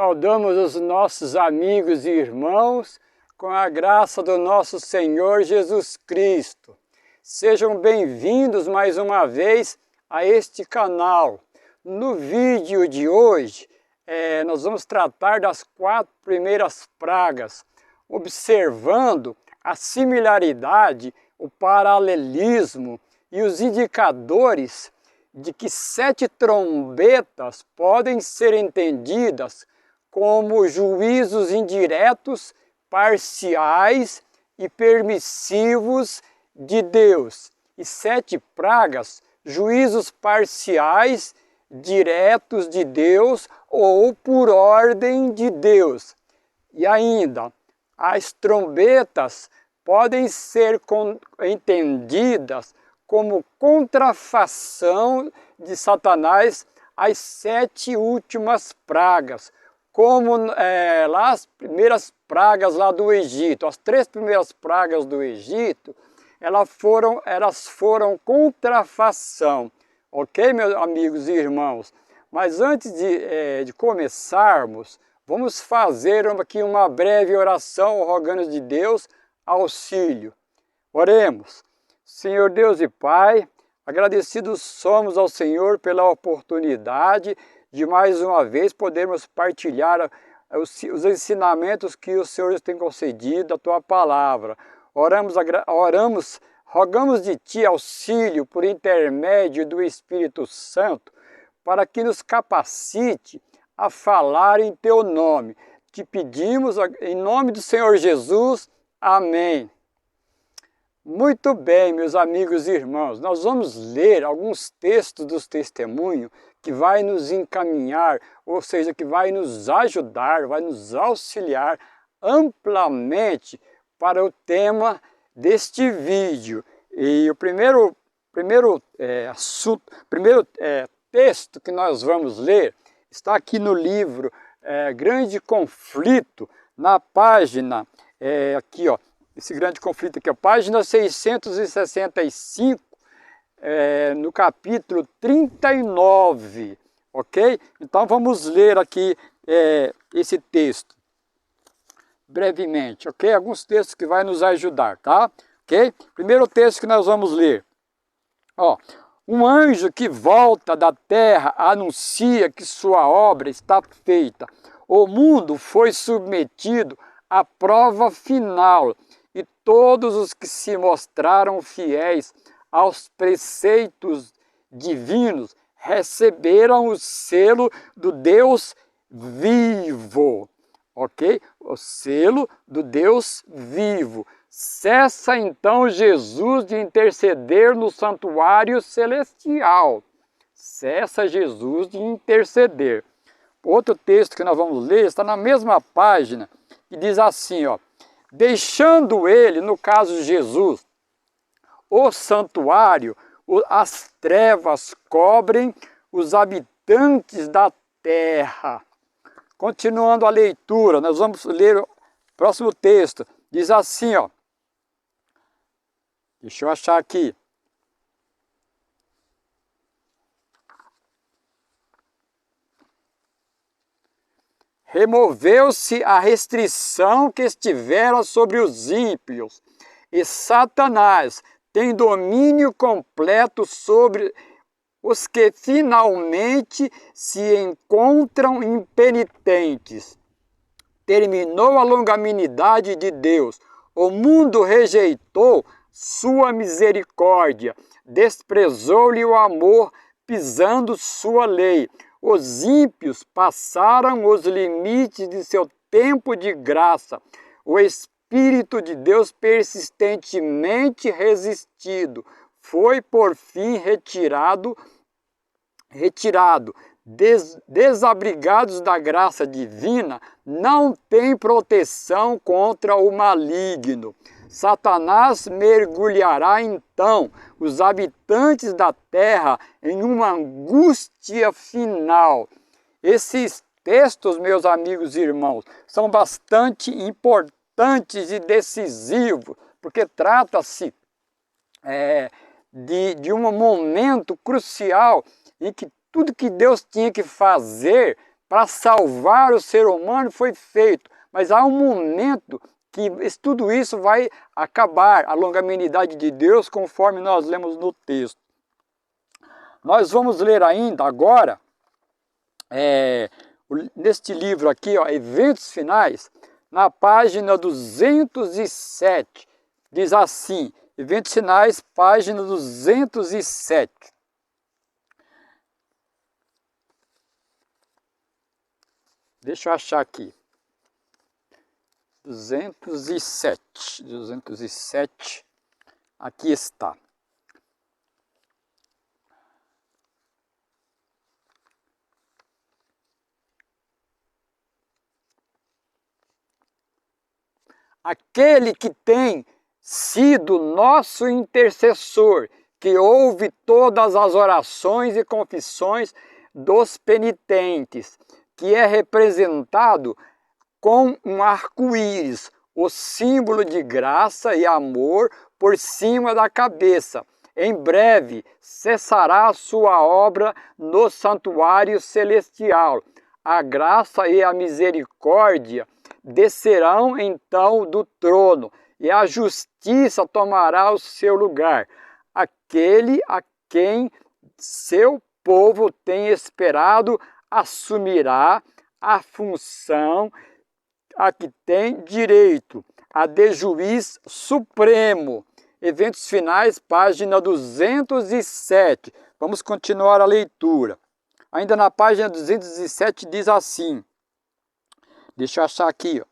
Saudamos os nossos amigos e irmãos com a graça do nosso Senhor Jesus Cristo. Sejam bem-vindos mais uma vez a este canal. No vídeo de hoje, nós vamos tratar das 4 primeiras pragas, observando a similaridade, o paralelismo e os indicadores de que 7 trombetas podem ser entendidas como juízos indiretos, parciais e permissivos de Deus. E 7 pragas, juízos parciais, diretos de Deus ou por ordem de Deus. E ainda, as trombetas podem ser entendidas como contrafação de Satanás às 7 últimas pragas, como lá as primeiras pragas lá do Egito. As 3 primeiras pragas do Egito, elas foram contrafação, ok, meus amigos e irmãos? Mas antes de começarmos, vamos fazer aqui uma breve oração, rogando de Deus auxílio. Oremos. Senhor Deus e Pai, agradecidos somos ao Senhor pela oportunidade de mais uma vez podermos partilhar os ensinamentos que o Senhor tem concedido, a Tua Palavra. Rogamos de Ti auxílio por intermédio do Espírito Santo, para que nos capacite a falar em Teu nome. Te pedimos em nome do Senhor Jesus. Amém. Muito bem, meus amigos e irmãos, nós vamos ler alguns textos dos testemunhos que vai nos encaminhar, ou seja, que vai nos ajudar, vai nos auxiliar amplamente para o tema deste vídeo. E o primeiro texto que nós vamos ler está aqui no livro Grande Conflito, na página, aqui ó, esse grande conflito aqui, a página 665, no capítulo 39, ok? Então vamos ler aqui esse texto, brevemente, ok? Alguns textos que vai nos ajudar, tá? Ok? Primeiro texto que nós vamos ler, ó. Um anjo que volta da terra anuncia que sua obra está feita. O mundo foi submetido à prova final, e todos os que se mostraram fiéis aos preceitos divinos receberam o selo do Deus vivo, ok? O selo do Deus vivo. Cessa então Jesus de interceder no santuário celestial. Cessa Jesus de interceder. Outro texto que nós vamos ler está na mesma página, que diz assim, ó. Deixando ele, no caso Jesus, o santuário, as trevas cobrem os habitantes da terra. Continuando a leitura, nós vamos ler o próximo texto. Diz assim, ó. Deixa eu achar aqui. Removeu-se a restrição que estivera sobre os ímpios, e Satanás tem domínio completo sobre os que finalmente se encontram impenitentes. Terminou a longanimidade de Deus. O mundo rejeitou sua misericórdia, desprezou-lhe o amor, pisando sua lei. Os ímpios passaram os limites de seu tempo de graça. O Espírito de Deus persistentemente resistido foi por fim retirado. Desabrigados da graça divina, não têm proteção contra o maligno. Satanás mergulhará então os habitantes da terra em uma angústia final. Esses textos, meus amigos e irmãos, são bastante importantes e decisivos, porque trata-se de um momento crucial em que tudo que Deus tinha que fazer para salvar o ser humano foi feito, mas há um momento que tudo isso vai acabar, a longanimidade de Deus, conforme nós lemos no texto. Nós vamos ler ainda agora, neste livro aqui, ó, Eventos Finais, na página 207, diz assim, Eventos Finais, página 207. Deixa eu achar aqui. 207, aqui está. Aquele que tem sido nosso intercessor, que ouve todas as orações e confissões dos penitentes, que é representado com um arco-íris, o símbolo de graça e amor por cima da cabeça. Em breve cessará a sua obra no santuário celestial. A graça e a misericórdia descerão então do trono, e a justiça tomará o seu lugar. Aquele a quem seu povo tem esperado assumirá a função a que tem direito, a de juiz supremo. Eventos Finais, página 207. Vamos continuar a leitura. Ainda na página 207 diz assim, deixa eu achar aqui,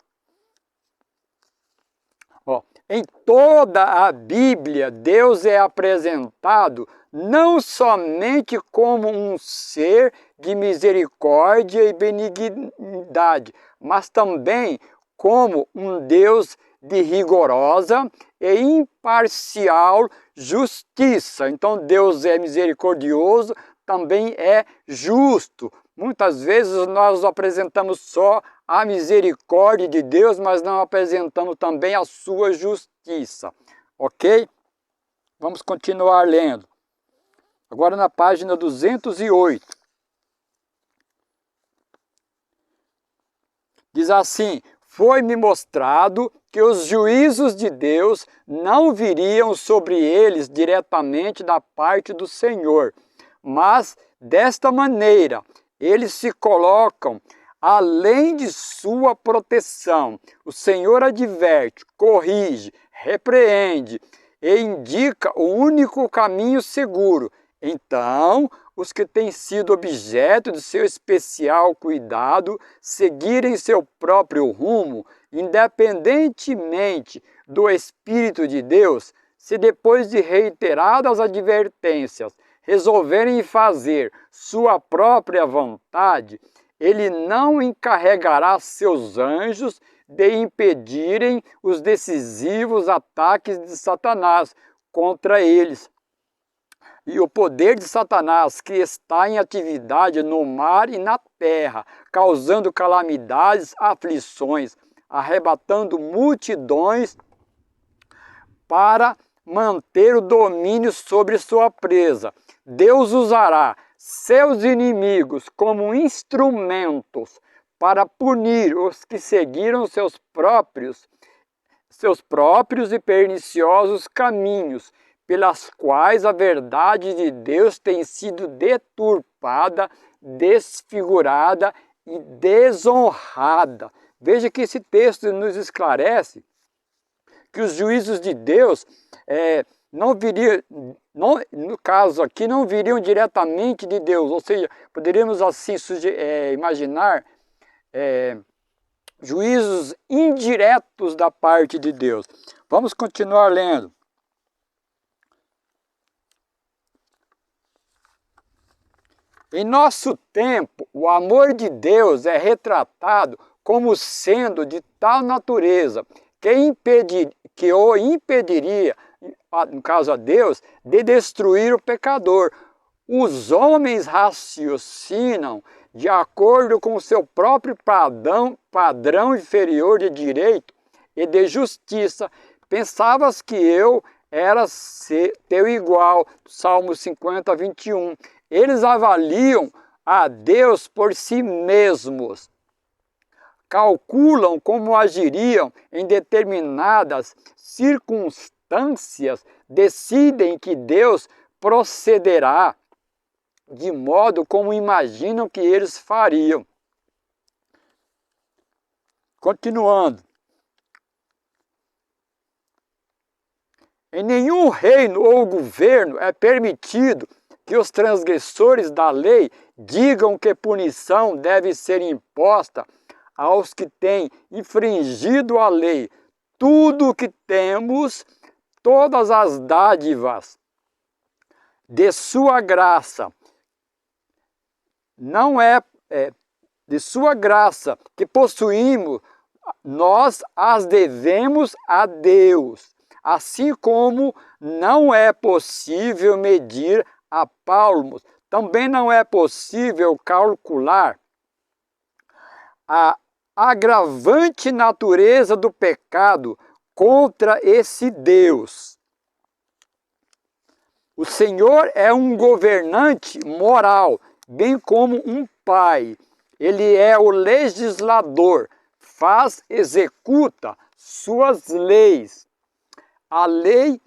ó. Em toda a Bíblia, Deus é apresentado não somente como um ser de misericórdia e benignidade, mas também como um Deus de rigorosa e imparcial justiça. Então Deus é misericordioso, também é justo. Muitas vezes nós apresentamos só a misericórdia de Deus, mas não apresentamos também a sua justiça. Ok? Vamos continuar lendo. Agora na página 208. Diz assim, foi-me mostrado que os juízos de Deus não viriam sobre eles diretamente da parte do Senhor, mas desta maneira eles se colocam além de sua proteção. O Senhor adverte, corrige, repreende e indica o único caminho seguro. Então, os que têm sido objeto de seu especial cuidado seguirem seu próprio rumo, independentemente do Espírito de Deus, se depois de reiteradas advertências resolverem fazer sua própria vontade, ele não encarregará seus anjos de impedirem os decisivos ataques de Satanás contra eles. E o poder de Satanás, que está em atividade no mar e na terra, causando calamidades, aflições, arrebatando multidões para manter o domínio sobre sua presa. Deus usará seus inimigos como instrumentos para punir os que seguiram seus próprios e perniciosos caminhos, pelas quais a verdade de Deus tem sido deturpada, desfigurada e desonrada. Veja que esse texto nos esclarece que os juízos de Deus no caso aqui, não viriam diretamente de Deus, ou seja, poderíamos assim imaginar juízos indiretos da parte de Deus. Vamos continuar lendo. Em nosso tempo, o amor de Deus é retratado como sendo de tal natureza que o impediria, no caso a Deus, de destruir o pecador. Os homens raciocinam de acordo com o seu próprio padrão inferior de direito e de justiça. Pensavas que eu era teu igual, Salmo 50, 21. Eles avaliam a Deus por si mesmos. Calculam como agiriam em determinadas circunstâncias, decidem que Deus procederá de modo como imaginam que eles fariam. Continuando. Em nenhum reino ou governo é permitido que os transgressores da lei digam que punição deve ser imposta aos que têm infringido a lei. Tudo o que temos, todas as dádivas de sua graça, não é de sua graça que possuímos, nós as devemos a Deus. Assim como não é possível medir a palmos, também não é possível calcular a agravante natureza do pecado contra esse Deus. O Senhor é um governante moral, bem como um pai. Ele é o legislador, executa suas leis. A lei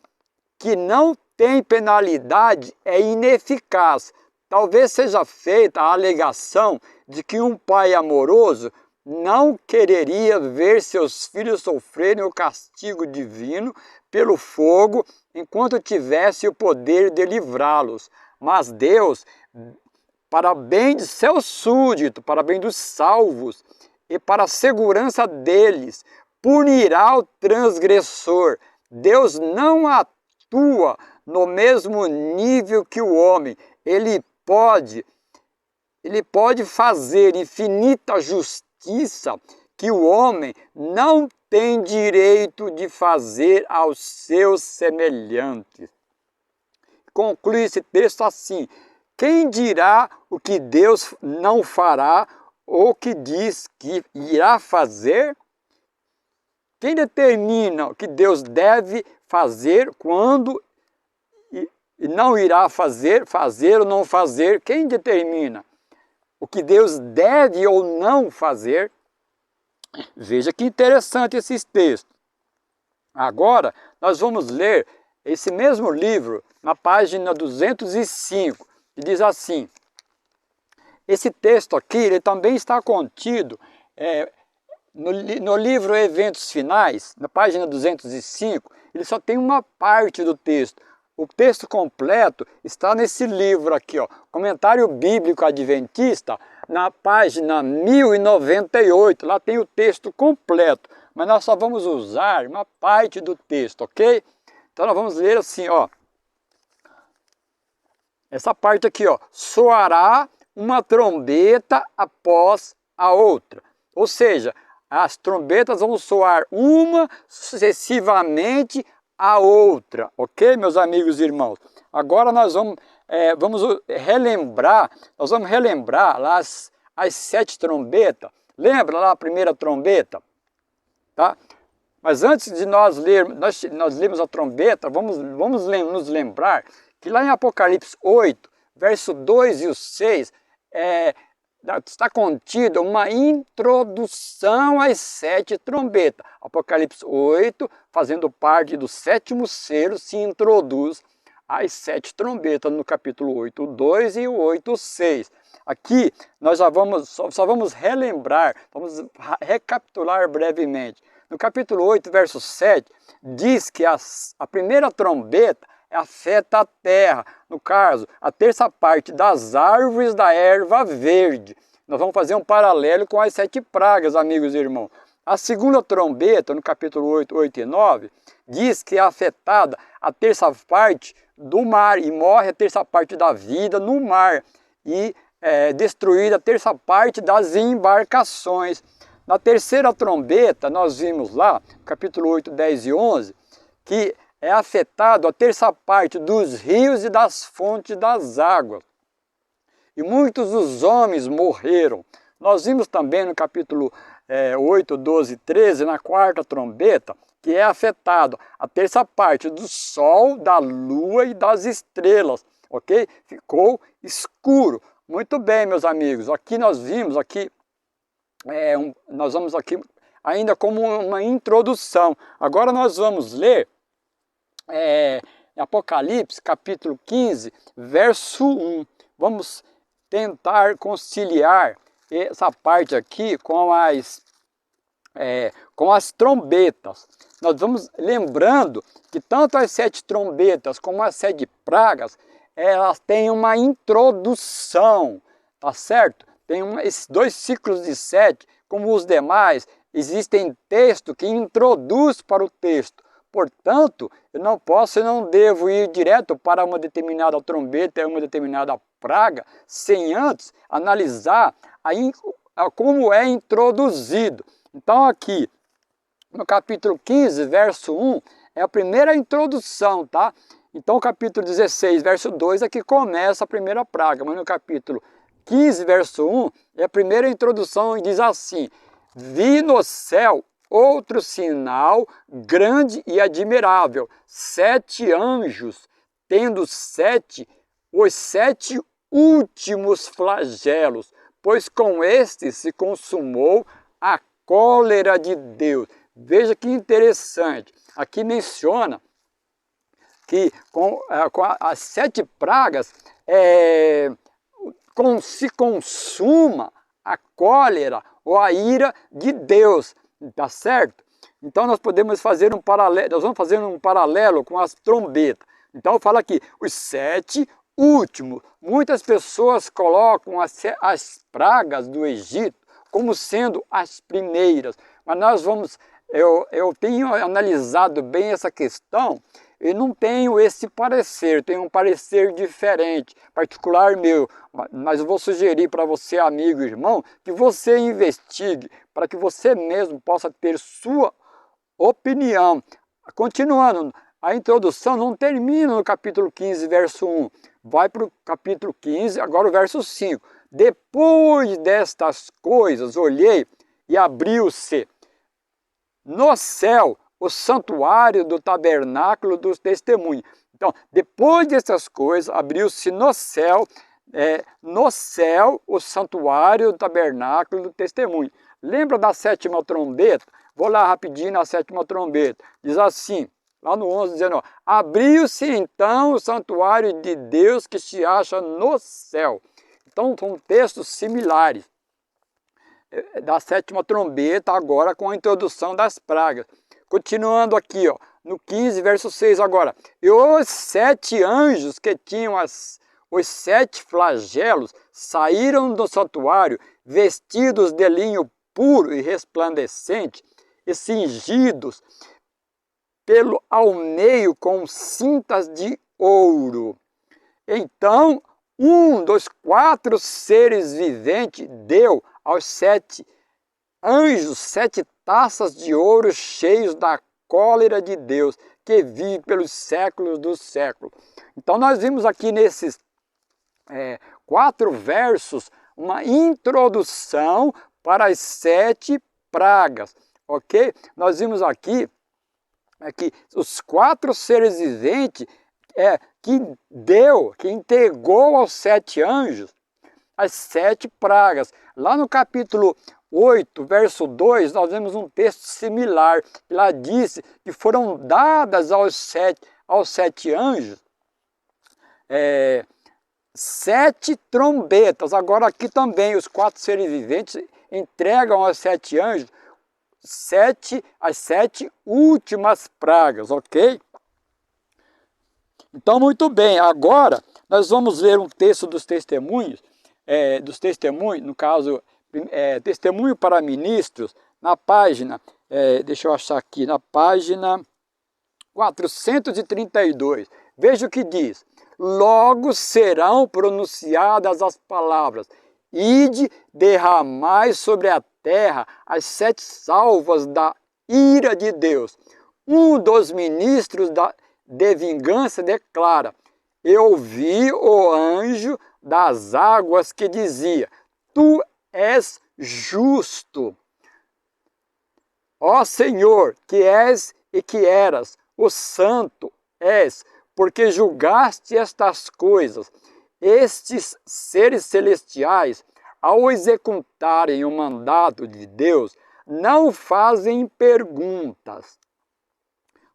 que não tem penalidade é ineficaz. Talvez seja feita a alegação de que um pai amoroso não quereria ver seus filhos sofrerem o castigo divino pelo fogo enquanto tivesse o poder de livrá-los. Mas Deus, para bem de seus súditos, para bem dos salvos e para a segurança deles, punirá o transgressor. Deus não atua no mesmo nível que o homem. Ele pode fazer infinita justiça que o homem não tem direito de fazer aos seus semelhantes. Conclui esse texto assim: quem dirá o que Deus não fará ou que diz que irá fazer? Quem determina o que Deus deve fazer, quando e não irá fazer, fazer ou não fazer? Quem determina o que Deus deve ou não fazer? Veja que interessante esses textos. Agora, nós vamos ler esse mesmo livro na página 205, que diz assim. Esse texto aqui, ele também está contido no livro Eventos Finais, na página 205, ele só tem uma parte do texto. O texto completo está nesse livro aqui, ó, Comentário Bíblico Adventista, na página 1098. Lá tem o texto completo, mas nós só vamos usar uma parte do texto, ok? Então nós vamos ler assim, ó. Essa parte aqui, ó. Soará uma trombeta após a outra. Ou seja, as trombetas vão soar uma sucessivamente a outra, ok, meus amigos e irmãos? Agora nós vamos relembrar lá as 7 trombetas. Lembra lá a primeira trombeta? Tá? Mas antes de nós lermos, nós lemos a trombeta, vamos nos lembrar que lá em Apocalipse 8, verso 2 e o 6, está contida uma introdução às 7 trombetas. Apocalipse 8, fazendo parte do 7º selo, se introduz às 7 trombetas no capítulo 8, 2 e o 8, 6. Aqui nós só vamos relembrar, vamos recapitular brevemente. No capítulo 8, verso 7, diz que a primeira trombeta afeta a terra, no caso, a terça parte das árvores da erva verde. Nós vamos fazer um paralelo com as 7 pragas, amigos e irmãos. A segunda trombeta, no capítulo 8, 8 e 9, diz que é afetada a terça parte do mar, e morre a terça parte da vida no mar, e destruída a terça parte das embarcações. Na terceira trombeta, nós vimos lá, capítulo 8, 10 e 11, que é afetado a terça parte dos rios e das fontes das águas. E muitos dos homens morreram. Nós vimos também no capítulo 8, 12 e 13, na quarta trombeta, que é afetado a terça parte do sol, da lua e das estrelas, ok? Ficou escuro. Muito bem, meus amigos. Aqui nós vimos, nós vamos aqui ainda como uma introdução. Agora nós vamos ler Apocalipse, capítulo 15, verso 1. Vamos tentar conciliar essa parte aqui com as trombetas. Nós vamos lembrando que tanto as 7 trombetas como as 7 pragas, elas têm uma introdução, tá certo? Tem esses 2 ciclos de 7, como os demais, existem texto que introduz para o texto. Portanto, eu não posso e não devo ir direto para uma determinada trombeta, uma determinada praga, sem antes analisar como é introduzido. Então aqui, no capítulo 15, verso 1, é a primeira introdução, tá? Então o capítulo 16, verso 2 é que começa a primeira praga, mas no capítulo 15, verso 1, é a primeira introdução e diz assim: vi no céu outro sinal grande e admirável, 7 anjos, tendo os 7 últimos flagelos, pois com estes se consumou a cólera de Deus. Veja que interessante, aqui menciona que com as 7 pragas se consuma a cólera ou a ira de Deus, tá certo? Então nós podemos fazer um paralelo, nós vamos fazer um paralelo com as trombetas. Então fala aqui, os 7 últimos. Muitas pessoas colocam as pragas do Egito como sendo as primeiras, mas nós vamos, eu tenho analisado bem essa questão e não tenho esse parecer, tenho um parecer diferente, particular meu, mas eu vou sugerir para você, amigo e irmão, que você investigue, para que você mesmo possa ter sua opinião. Continuando, a introdução não termina no capítulo 15, verso 1, vai para o capítulo 15, agora o verso 5. Depois destas coisas, olhei e abriu-se no céu o santuário do tabernáculo dos testemunhos. Então, depois dessas coisas, abriu-se no céu o santuário do tabernáculo do testemunho. Lembra da 7ª trombeta? Vou lá rapidinho na 7ª trombeta. Diz assim, lá no 11:19, abriu-se então o santuário de Deus que se acha no céu. Então, são textos similares da 7ª trombeta, agora com a introdução das pragas. Continuando aqui, ó, no 15, verso 6 agora. E os 7 anjos que tinham os 7 flagelos saíram do santuário, vestidos de linho puro e resplandecente, e cingidos ao meio com cintas de ouro. Então, um dos 4 seres viventes deu aos 7 anjos 7 taças de ouro cheios da cólera de Deus, que vive pelos séculos dos séculos. Então nós vimos aqui nesses 4 versos uma introdução para as 7 pragas, ok? Nós vimos aqui que os 4 seres viventes que entregou aos 7 anjos as 7 pragas. Lá no capítulo 8, verso 2, nós vemos um texto similar. Lá disse que foram dadas aos 7 anjos 7 trombetas. Agora aqui também os 4 seres viventes entregam aos 7 anjos as 7 últimas pragas, ok? Então, muito bem, agora nós vamos ler um texto dos testemunhos, no caso, Testemunho para Ministros, na página, deixa eu achar aqui, na página 432. Veja o que diz: logo serão pronunciadas as palavras: ide, derramai sobre a terra as 7 salvas da ira de Deus. Um dos ministros de vingança declara: eu ouvi o anjo das águas que dizia: tu és justo, ó Senhor, que és e que eras, o santo és, porque julgaste estas coisas, Estes seres celestiais, ao executarem o mandato de Deus, não fazem perguntas,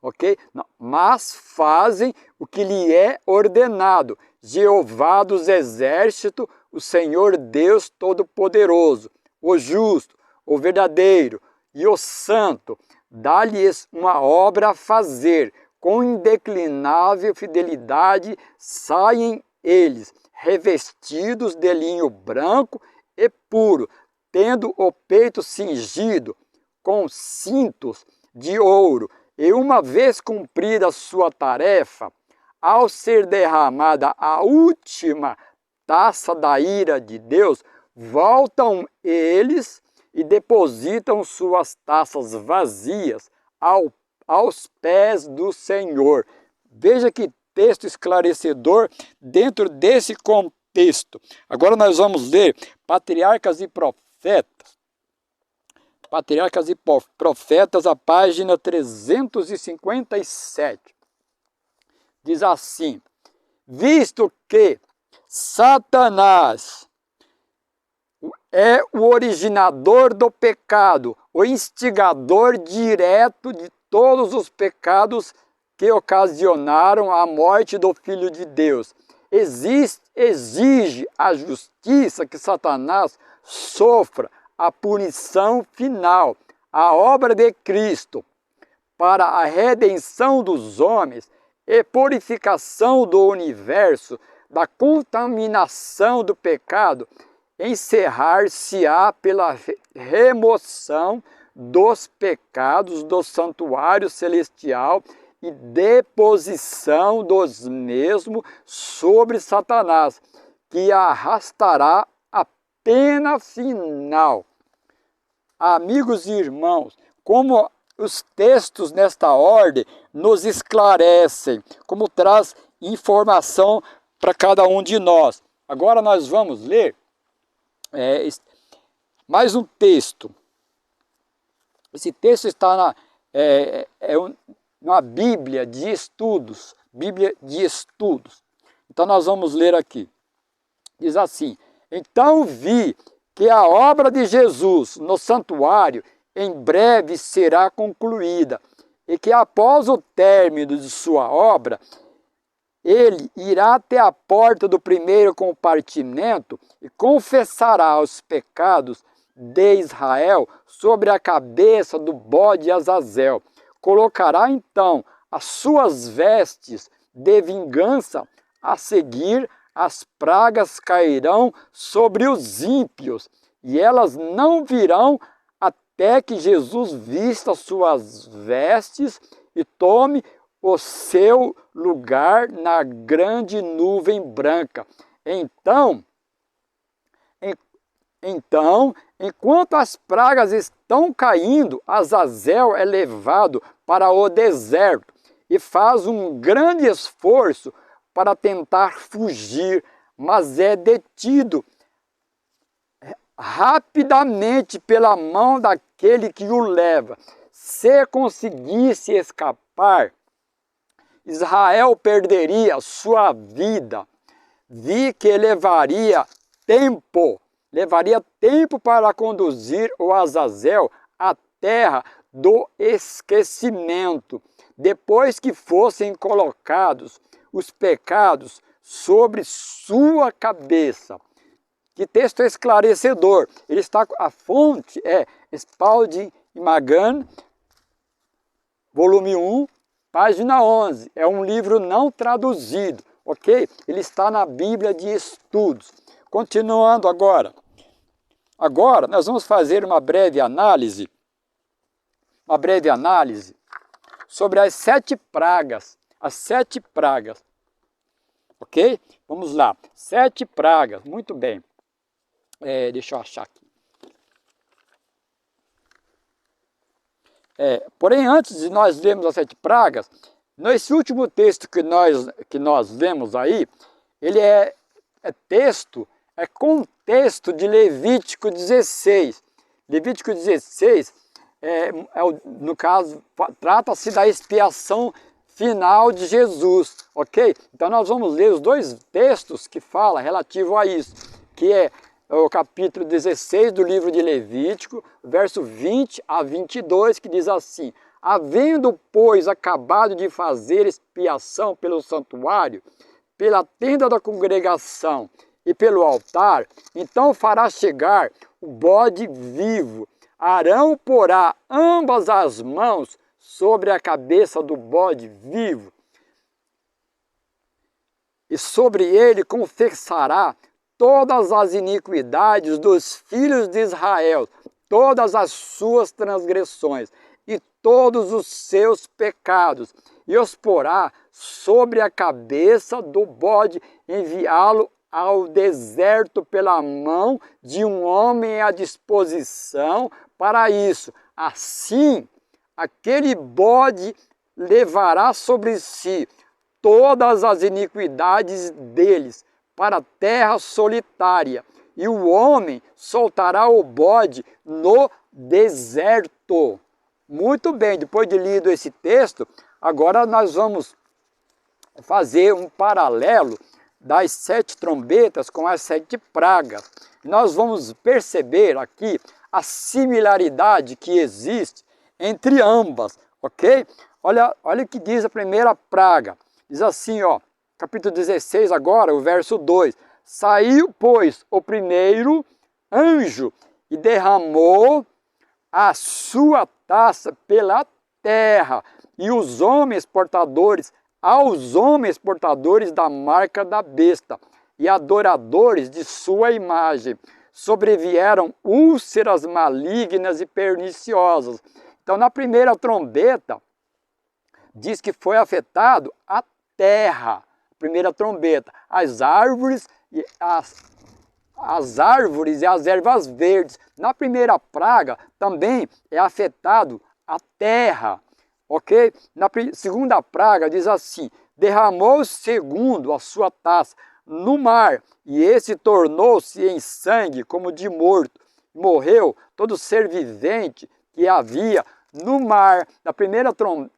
ok? Não, mas fazem o que lhe é ordenado. Jeová dos exércitos, o Senhor Deus Todo-Poderoso, o justo, o verdadeiro e o santo, dá-lhes uma obra a fazer. Com indeclinável fidelidade saem eles, revestidos de linho branco e puro, tendo o peito cingido com cintos de ouro, e uma vez cumprida sua tarefa, ao ser derramada a última taça da ira de Deus, voltam eles e depositam suas taças vazias aos pés do Senhor. Veja que texto esclarecedor dentro desse contexto. Agora nós vamos ler Patriarcas e Profetas. Patriarcas e Profetas, a página 357. Diz assim: visto que Satanás é o originador do pecado, o instigador direto de todos os pecados que ocasionaram a morte do Filho de Deus. Exige a justiça que Satanás sofra a punição final, a obra de Cristo, para a redenção dos homens e purificação do universo, da contaminação do pecado, encerrar-se-á pela remoção dos pecados do santuário celestial e deposição dos mesmos sobre Satanás, que arrastará a pena final. Amigos e irmãos, como os textos nesta ordem nos esclarecem, como traz informação para cada um de nós. Agora nós vamos ler mais um texto. Esse texto está na Bíblia de Estudos. Bíblia de Estudos. Então nós vamos ler aqui. Diz assim: então vi que a obra de Jesus no santuário em breve será concluída, e que após o término de sua obra, ele irá até a porta do primeiro compartimento e confessará os pecados de Israel sobre a cabeça do bode Azazel. Colocará então as suas vestes de vingança. A seguir, as pragas cairão sobre os ímpios, e elas não virão até que Jesus vista suas vestes e tome o seu lugar na grande nuvem branca. Então, enquanto as pragas estão caindo, Azazel é levado para o deserto e faz um grande esforço para tentar fugir, mas é detido rapidamente pela mão daquele que o leva. Se conseguisse escapar, Israel perderia sua vida. Vi que levaria tempo para conduzir o Azazel à terra do esquecimento, depois que fossem colocados os pecados sobre sua cabeça. Que texto esclarecedor! Ele está, a fonte é Spalding e Magan, volume 1, página 11. É um livro não traduzido, ok? Ele está na Bíblia de Estudos. Continuando agora. Agora nós vamos fazer uma breve análise sobre as 7 pragas. As 7 pragas. Ok? Vamos lá. 7 pragas. Muito bem. Deixa eu achar aqui. Porém, antes de nós lermos as 7 pragas, nesse último texto que nós lemos aí, ele é contexto de Levítico 16. Levítico 16, no caso, trata-se da expiação final de Jesus, ok? Então nós vamos ler os dois textos que falam relativo a isso, que é o capítulo 16 do livro de Levítico, verso 20 a 22, que diz assim: havendo, pois, acabado de fazer expiação pelo santuário, pela tenda da congregação e pelo altar, então fará chegar o bode vivo. Arão porá ambas as mãos sobre a cabeça do bode vivo, e sobre ele confessará todas as iniquidades dos filhos de Israel, todas as suas transgressões e todos os seus pecados, e os porá sobre a cabeça do bode, enviá-lo ao deserto pela mão de um homem à disposição para isso. Assim, aquele bode levará sobre si todas as iniquidades deles para a terra solitária, e o homem soltará o bode no deserto. Muito bem, depois de lido esse texto, agora nós vamos fazer um paralelo das 7 trombetas com as 7 pragas. Nós vamos perceber aqui a similaridade que existe entre ambas, ok? Olha o que diz a primeira praga. Diz assim, ó, capítulo 16 agora, o verso 2. Saiu, pois, o primeiro anjo e derramou a sua taça pela terra, e os homens portadores, aos homens portadores da marca da besta e adoradores de sua imagem, sobrevieram úlceras malignas e perniciosas. Então, na primeira trombeta, diz que foi afetado a terra, primeira trombeta, as árvores e as ervas verdes. Na primeira praga também é afetado a terra, ok? Na segunda praga diz assim: derramou segundo a sua taça no mar, e esse tornou-se em sangue como de morto. Morreu todo ser vivente que havia no mar.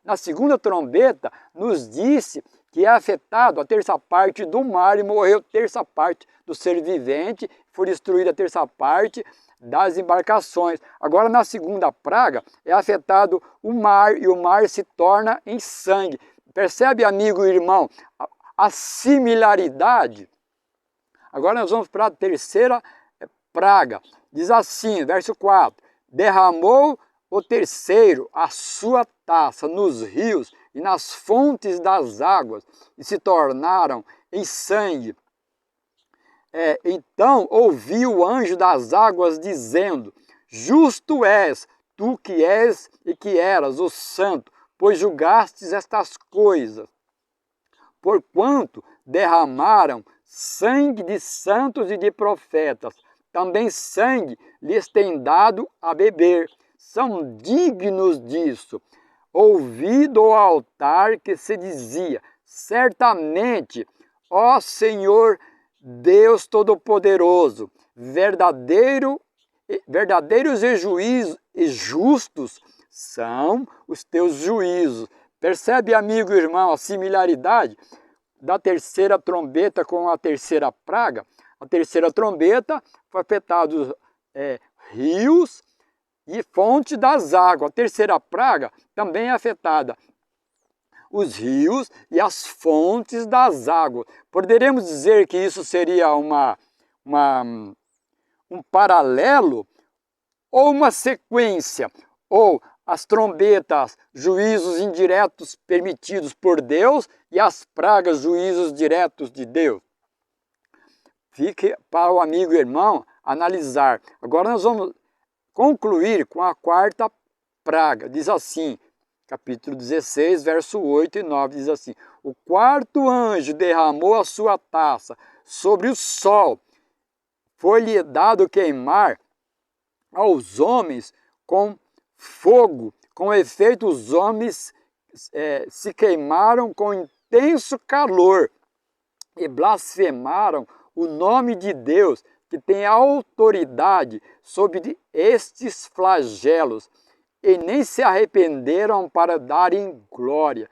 Na segunda trombeta nos disse que é afetado a terça parte do mar, e morreu terça parte do ser vivente, foi destruída a terça parte das embarcações. Agora, na segunda praga, é afetado o mar, e o mar se torna em sangue. Percebe, amigo e irmão, a similaridade? Agora nós vamos para a terceira praga. Diz assim, verso 4: derramou o terceiro a sua taça nos rios e nas fontes das águas, e se tornaram em sangue. Então ouvi o anjo das águas dizendo: justo és, tu que és e que eras o santo, pois julgastes estas coisas. Porquanto derramaram sangue de santos e de profetas, também sangue lhes tem dado a beber. São dignos disso. Ouvi do altar que se dizia: certamente, ó Senhor Deus Todo-Poderoso, verdadeiros e justos são os teus juízos. Percebe, amigo e irmão, a similaridade da terceira trombeta com a terceira praga? A terceira trombeta foi afetado rios e fonte das águas. A terceira praga também é afetada os rios e as fontes das águas. Poderemos dizer que isso seria um paralelo ou uma sequência, ou as trombetas, juízos indiretos permitidos por Deus, e as pragas, juízos diretos de Deus. Fique para o amigo e irmão analisar. Agora nós vamos concluir com a quarta praga. Diz assim, capítulo 16, verso 8 e 9, diz assim: o quarto anjo derramou a sua taça sobre o sol, foi-lhe dado queimar aos homens com fogo. Com efeito, os homens se queimaram com intenso calor e blasfemaram o nome de Deus, que tem autoridade sobre estes flagelos, e nem se arrependeram para darem glória.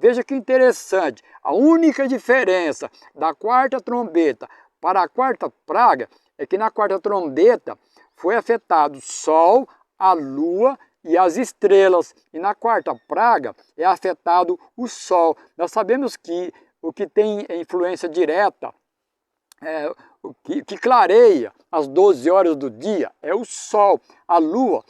Veja que interessante, a única diferença da quarta trombeta para a quarta praga é que na quarta trombeta foi afetado o sol, a lua e as estrelas, e na quarta praga é afetado o sol. Nós sabemos que o que tem influência direta, o que clareia as 12 horas do dia é o sol. A lua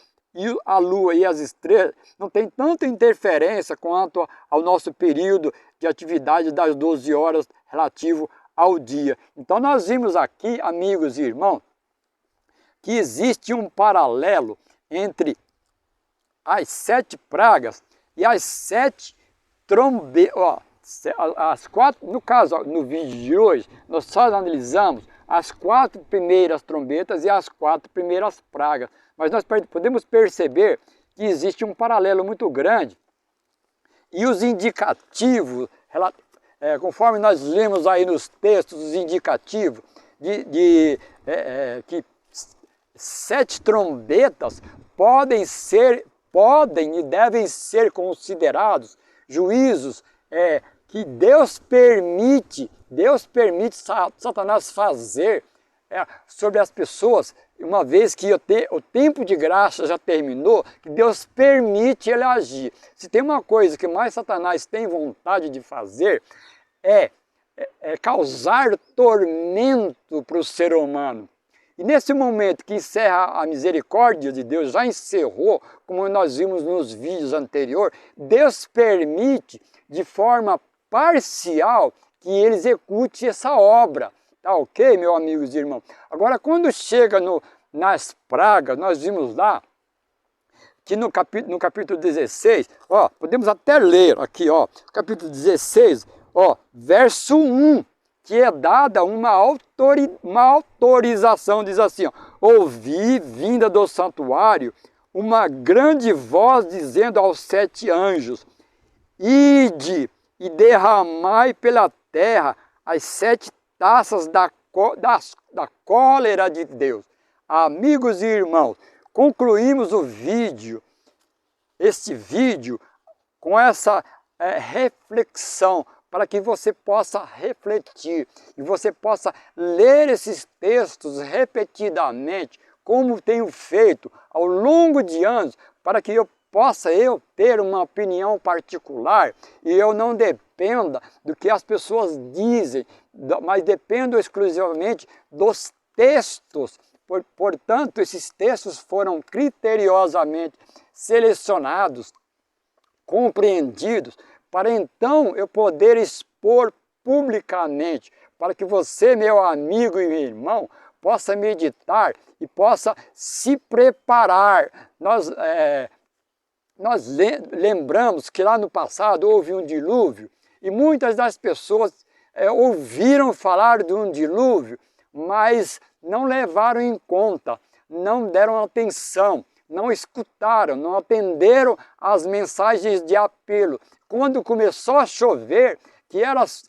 e as estrelas não tem tanta interferência quanto ao nosso período de atividade das 12 horas relativo ao dia. Então nós vimos aqui, amigos e irmãos, que existe um paralelo entre as 7 pragas e as 7 trombetas. As 4, no caso, no vídeo de hoje, nós só analisamos as 4 primeiras trombetas e as 4 primeiras pragas. Mas nós podemos perceber que existe um paralelo muito grande. E os indicativos, conforme nós lemos aí nos textos, os indicativos que 7 trombetas podem e devem ser considerados juízos que Deus permite Satanás fazer sobre as pessoas, uma vez que o tempo de graça já terminou, que Deus permite ele agir. Se tem uma coisa que mais Satanás tem vontade de fazer, é causar tormento para o ser humano. E nesse momento que encerra a misericórdia de Deus, já encerrou, como nós vimos nos vídeos anteriores, Deus permite de forma parcial que ele execute essa obra. Tá ok, meus amigos e irmãos? Agora, quando chega nas pragas, nós vimos lá que no capítulo 16, podemos até ler aqui, capítulo 16, verso 1, que é dada uma autorização, diz assim, ouvi, vinda do santuário, uma grande voz dizendo aos 7 anjos, ide e derramai pela terra as 7 taças da cólera de Deus. Amigos e irmãos, concluímos este vídeo com essa reflexão, para que você possa refletir e você possa ler esses textos repetidamente, como tenho feito ao longo de anos, para que eu possa ter uma opinião particular e eu não dependa do que as pessoas dizem, mas dependo exclusivamente dos textos. Portanto, esses textos foram criteriosamente selecionados, compreendidos, para então eu poder expor publicamente, para que você, meu amigo e meu irmão, possa meditar e possa se preparar. Nós lembramos que lá no passado houve um dilúvio e muitas das pessoas ouviram falar de um dilúvio, mas não levaram em conta, não deram atenção, não escutaram, não atenderam às mensagens de apelo. Quando começou a chover, que elas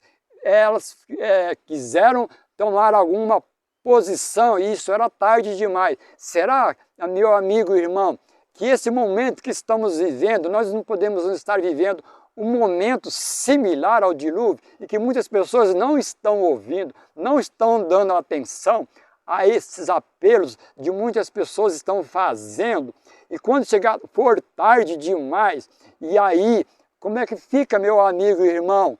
quiseram tomar alguma posição, e isso era tarde demais. Será, meu amigo e irmão, que esse momento que estamos vivendo, nós não podemos estar vivendo um momento similar ao dilúvio e que muitas pessoas não estão ouvindo, não estão dando atenção a esses apelos de muitas pessoas estão fazendo, e quando for tarde demais, e aí, como é que fica, meu amigo e irmão?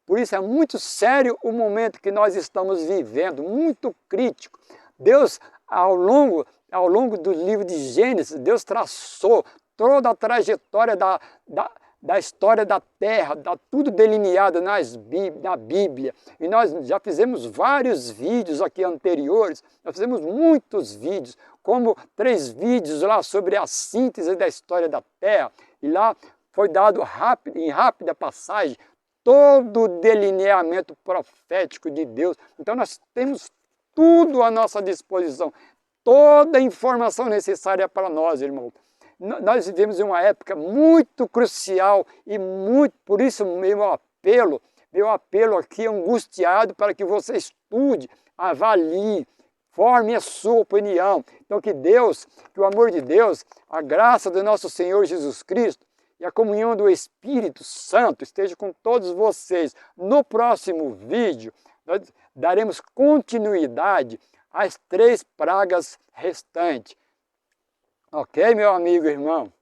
Por isso é muito sério o momento que nós estamos vivendo, muito crítico. Deus, ao longo do livro de Gênesis, Deus traçou toda a trajetória da história da terra, tudo delineado na Bíblia. E nós já fizemos vários vídeos aqui anteriores, nós fizemos muitos vídeos, como 3 vídeos lá sobre a síntese da história da terra. E lá foi dado em rápida passagem todo o delineamento profético de Deus. Então nós temos tudo à nossa disposição, toda a informação necessária para nós, irmão. Nós vivemos em uma época muito crucial e por isso meu apelo aqui angustiado para que você estude, avalie, forme a sua opinião. Então que o amor de Deus, a graça do nosso Senhor Jesus Cristo e a comunhão do Espírito Santo esteja com todos vocês. No próximo vídeo, nós daremos continuidade às 3 pragas restantes. Ok, meu amigo e irmão?